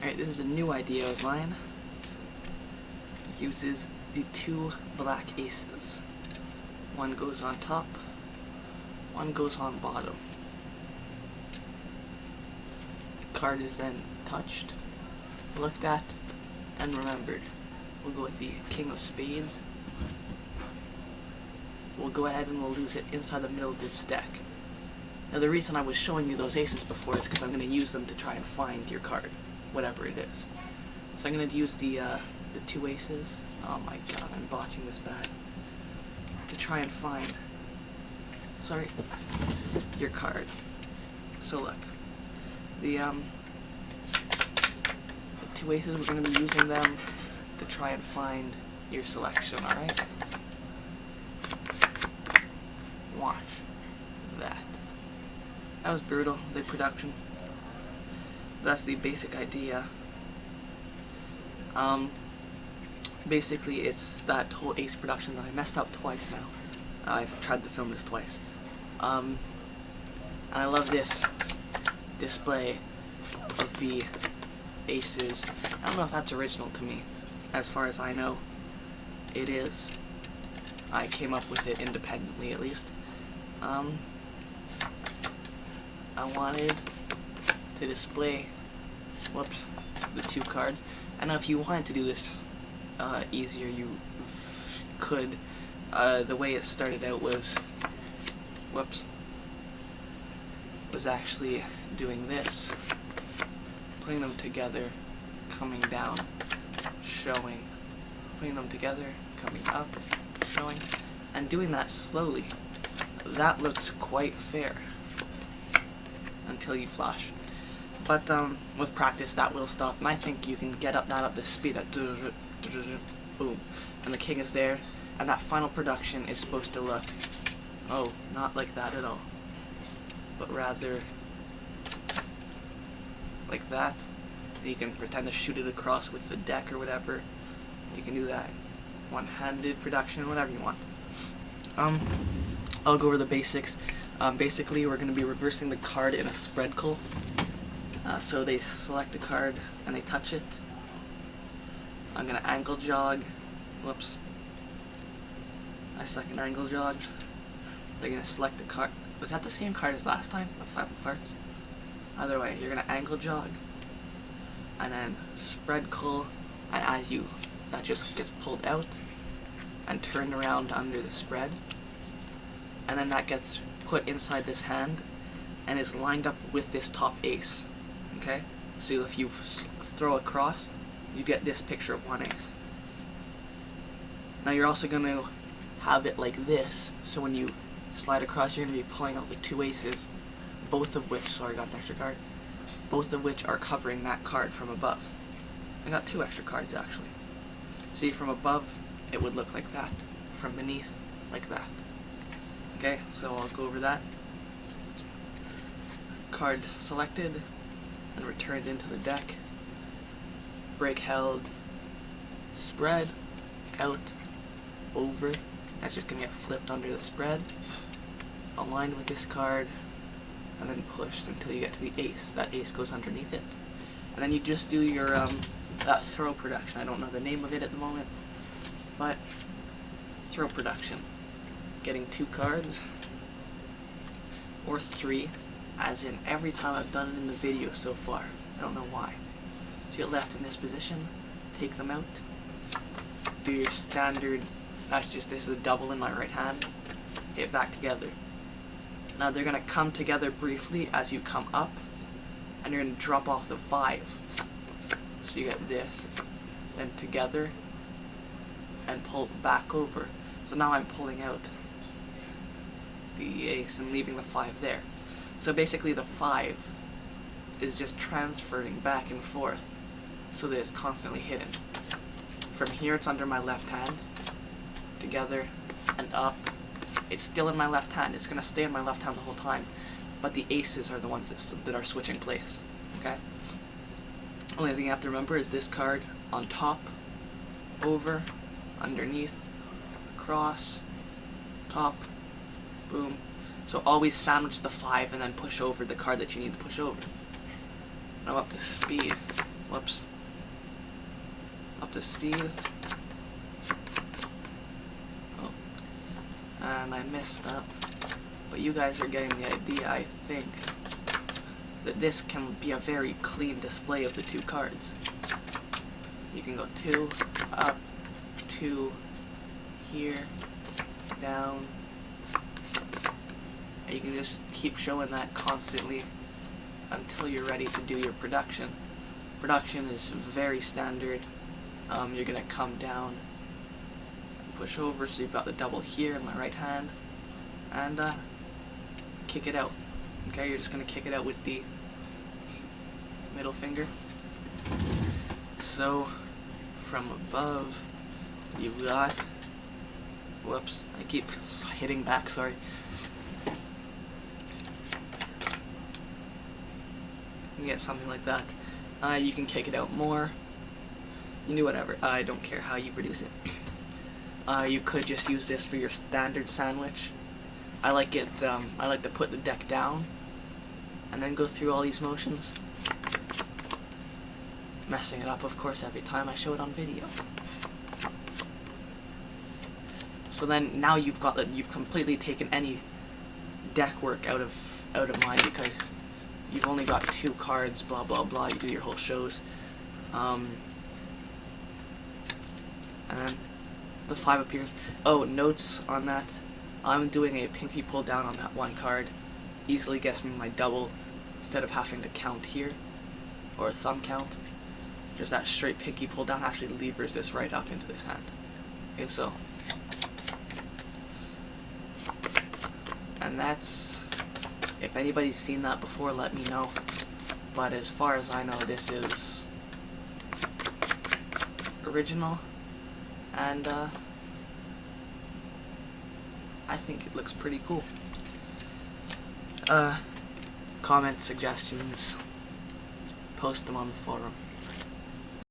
Alright, this is a new idea of mine. It uses the 2 black aces. One goes on top, one goes on bottom. The card is then touched, looked at, and remembered. We'll go with the King of Spades. We'll go ahead and we'll lose it inside the middle of this deck. Now the reason I was showing you those aces before is because I'm going to use them to try and find your card, whatever it is. So I'm going to use the 2 aces. Oh my god, I'm botching this bad. To try and find, your card. So look, the 2 aces, we're going to be using them to try and find your selection, alright? Watch that. That was brutal, the production. That's the basic idea. Basically it's that whole ace production that I messed up twice now. I've tried to film this twice. And I love this display of the aces. I don't know if that's original to me. As far as I know, it is. I came up with it independently, at least. I wanted to display, the 2 cards. And if you wanted to do this easier, you could. The way it started out was, actually doing this, putting them together, coming down, showing, putting them together, coming up, showing, and doing that slowly. That looks quite fair until you flash. But with practice that will stop, and I think you can get that up to speed, that boom, and the king is there, and that final production is supposed to look, not like that at all, but rather like that. And you can pretend to shoot it across with the deck or whatever. You can do that one-handed production, whatever you want. I'll go over the basics. Basically, we're going to be reversing the card in a spread call. So they select a card and they touch it. I'm going to angle jog. I select angle jogs. They're going to select a card. Was that the same card as last time? The 5 of hearts? Either way, you're going to angle jog. And then spread call. And that just gets pulled out and turned around under the spread. And then that gets put inside this hand and is lined up with this top ace. Okay? So if you throw across, you get this picture of 1 ace. Now you're also going to have it like this, so when you slide across, you're going to be pulling out the 2 aces, both of which, I got an extra card, both of which are covering that card from above. I got 2 extra cards actually. See, from above, it would look like that. From beneath, like that. Okay, so I'll go over that. Card selected and returned into the deck. Break held, spread, out, over. That's just going to get flipped under the spread, aligned with this card, and then pushed until you get to the ace. That ace goes underneath it. And then you just do your that throw production. I don't know the name of it at the moment, but throw production. Getting 2 cards, or 3, as in every time I've done it in the video so far. I don't know why. So you're left in this position, take them out, do your standard, this is a double in my right hand, hit back together. Now they're going to come together briefly as you come up, and you're going to drop off the 5. So you get this, then together, and pull back over. So now I'm pulling out the ace and leaving the 5 there. So basically the 5 is just transferring back and forth so that it's constantly hidden. From here it's under my left hand, together and up. It's still in my left hand. It's going to stay in my left hand the whole time, but the aces are the ones that are switching place. Okay? Only thing you have to remember is this card on top, over, underneath, across, top, boom. So always sandwich the 5 and then push over the card that you need to push over. Now up to speed. whoops, up to speed. Oh, and I messed up, but you guys are getting the idea, I think, that this can be a very clean display of the two cards. You can go 2, up, 2, here, down, and you can just keep showing that constantly until you're ready to do your production. Production is very standard. You're going to come down and push over, so you've got the double here in my right hand, and kick it out. Okay, you're just going to kick it out with the middle finger. So, from above, you've got, whoops, I keep hitting back, sorry. You get something like that. You can kick it out more. You can do whatever. I don't care how you produce it. You could just use this for your standard sandwich. I like it. I like to put the deck down and then go through all these motions, messing it up, of course, every time I show it on video. So then now you've got that. You've completely taken any deck work out of mine, because you've only got 2 cards, blah blah blah, you do your whole shows. And then the 5 appears. Oh, notes on that. I'm doing a pinky pull down on that 1 card. Easily gets me my double instead of having to count here, or a thumb count. Just that straight pinky pull down actually levers this right up into this hand. Okay, so. And that's, if anybody's seen that before, let me know. But as far as I know, this is original, and I think it looks pretty cool. Comments, suggestions, post them on the forum.